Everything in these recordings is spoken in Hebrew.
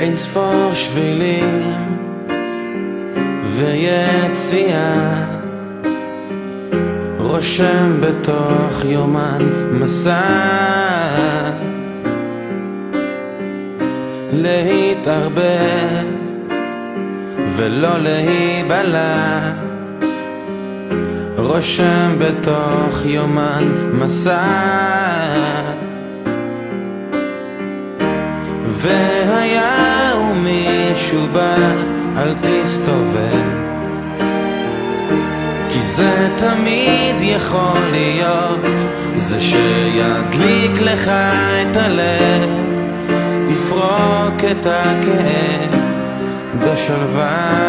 אין ספור שבילים ויציאה, רושם בתוך יומן מסע, להתערבב ולא להיבלע, רושם בתוך יומן מסע. והיה ומישהו בא, אל תסתובב, כי זה תמיד יכול להיות זה שידליק לך את הלב, יפרוק את הכאב בשלווה.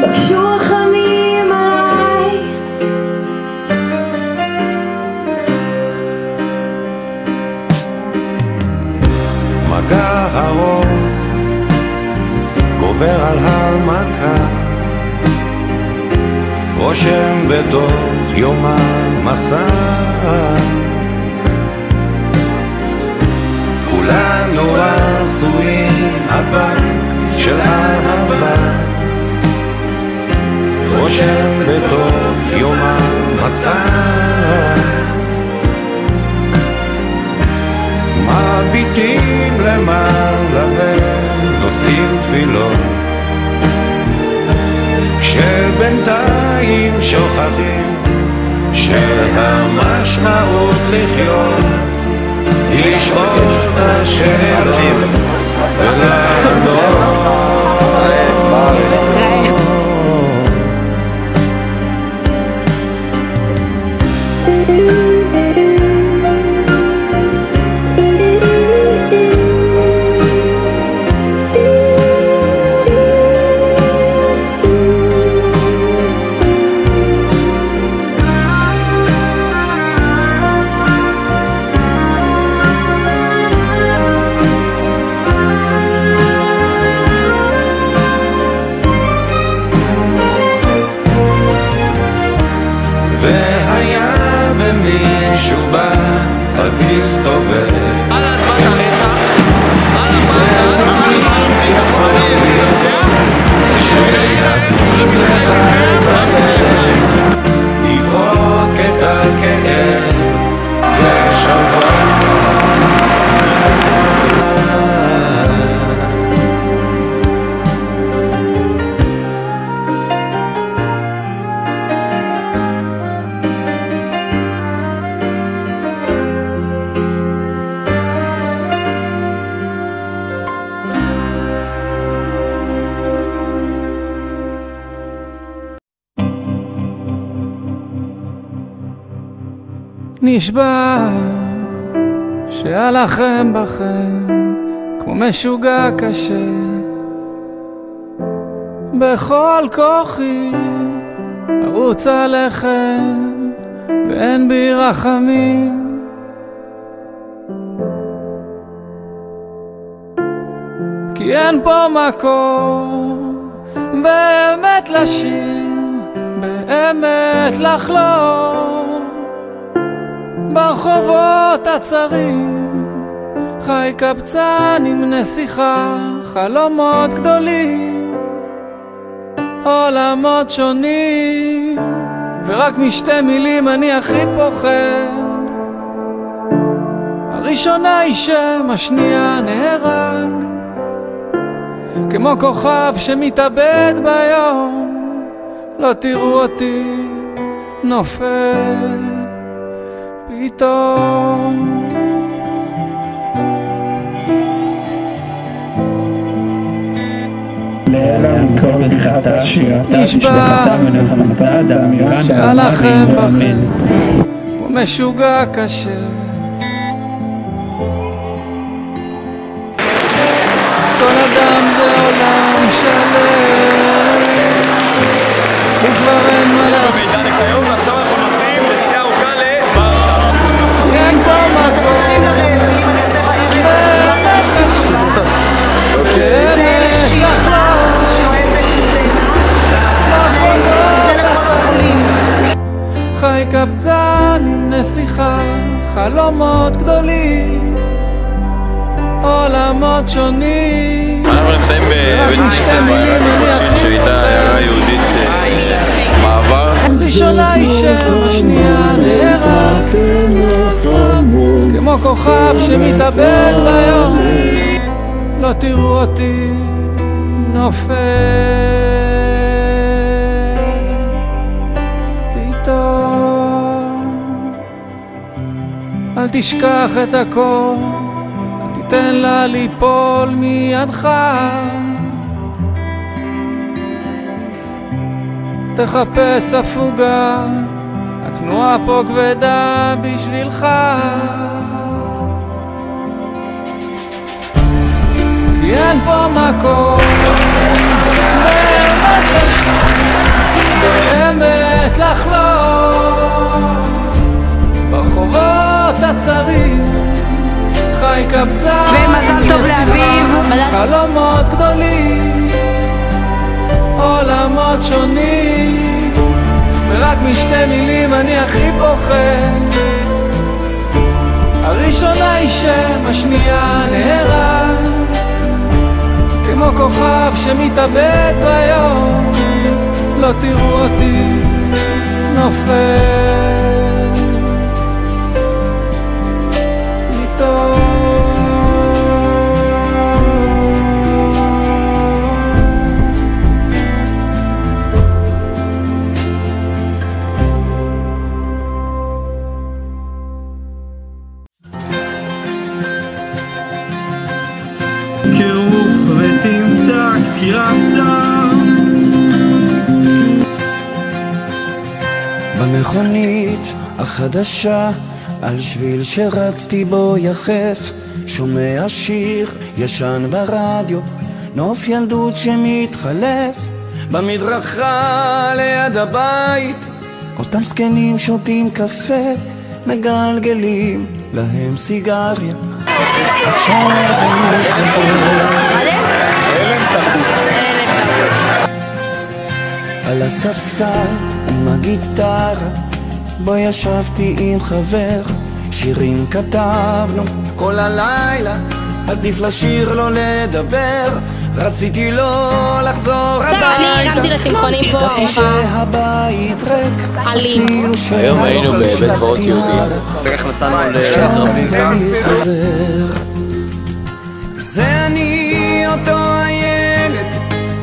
בקשו רחמים עליי, מגע ארוך גובר על המכה, רושם בתוך יומן מסע, כולנו עשויים אבק של אהבה, רושם בתוך יומן מסע, מביטים למעלה ונושאים תפילות, כשבינתיים שוכחים שהמשמעות לחיות היא לשאול את השאלות ולענות. מישהו בא, אל תסתובב, על אדמת הרצח, כי זה תמיד יכול להיות זה שידליק לך את הלב, יפרוק את הכאב בשלווה. נשבע שהלחם בכם כמו משוגע קשה, בכל כוחי ארוץ עליכם ואין בי רחמים, כי אין פה מקום באמת לשיר, באמת לחלום. ברחובות הצרים חי קבצן עם נסיכה, חלומות גדולים, עולמות שונים, ורק משתי מילים אני הכי פוחד. הראשונה היא שם, השנייה נהרג, כמו כוכב שמתאבד ביום, לא תראו אותי נופל פתאום. נשבע שהלחם בכם כמו משוגע קשה, כל אדם זה עולם שלם, וכבר אין מה לעשות. ועכשיו אנחנו נוסעים נסיעה ארוכה לוורשה. אין פה מקום באמת קשה, באמת לחלום, לא קבצן עם נסיכה, חלומות גדולים, עולמות שונים. אנחנו נמצאים בבית כנסת בעיירה קיבוצית שהייתה עיירה יהודית מעבר. ראשונה היא שם, השנייה נהרה, כמו כוכב שמתאבד ביום, לא תראו אותי נופל פתאום. אל תשכח את הכל, אל תיתן לה ליפול מידך, תחפש הפוגה, התנועה פה כבדה בשבילך, כי אין פה מקום באמת לשם, באמת לחלום. ברחובות הצרים חי קבצן ומזל טוב לאביב, חלומות גדולים, עולמות שונים, ורק משתי מילים אני הכי פוחד. הראשונה היא שם, השנייה נהרה, כמו כוכב שמתאבד ביום, לא תראו אותי נופל איתו. במכונית החדשה על שביל שרצתי בו יחף, שומע שיר ישן ברדיו, נוף ילדות שמתחלף. במדרכה ליד הבית אותם זקנים שותים קפה, מגלגלים להם סיגריה, עכשיו אני חוזר. על הספסל עם הגיטרה בו ישבתי עם חבר, שירים כתבנו כל הלילה, עדיף לשיר לא לדבר, רציתי לא לחזור הביתה, אני הרמתי לשמחונים פה ידעתי שהבית ריק, אלים. היום היינו בבית קברות יהודי, איך נסענו לרבינקה. זה אני אותו הילד,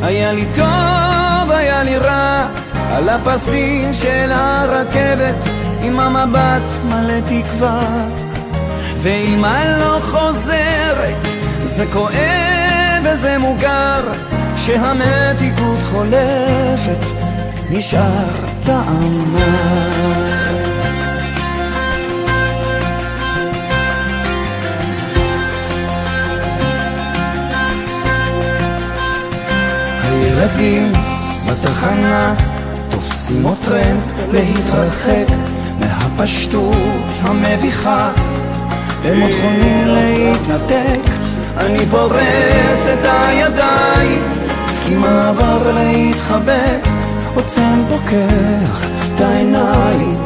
היה לי טוב, היה לי רע, על הפסים של הרכבת עם המבט מלא תקווה, ואמא לא חוזרת, זה כואב וזה מוכר, שהמתיקות חולפת נשאר טעמה. הילדים בתחנה תופסים עוד טרמפ להתרחק מהפשטות המביכה, הם עוד חולמים להתנתק, אני פורס את הידיים עם העבר להתחבק, עוצם פוקח את העיניים,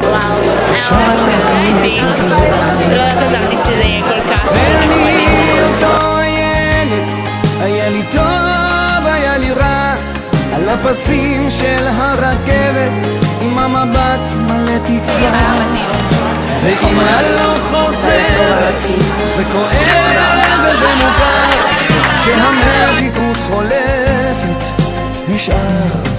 עכשיו אני חוזר. לא חשבתי שזה יהיה כל כך. זה אני אותו הילד, היה לי טוב, היה לי רע, על הפסים של הרכבת עם המבט מלא תקווה, ואמא לא חוזרת, זה כואב וזה מוכר, שהמתיקות חולפת נשאר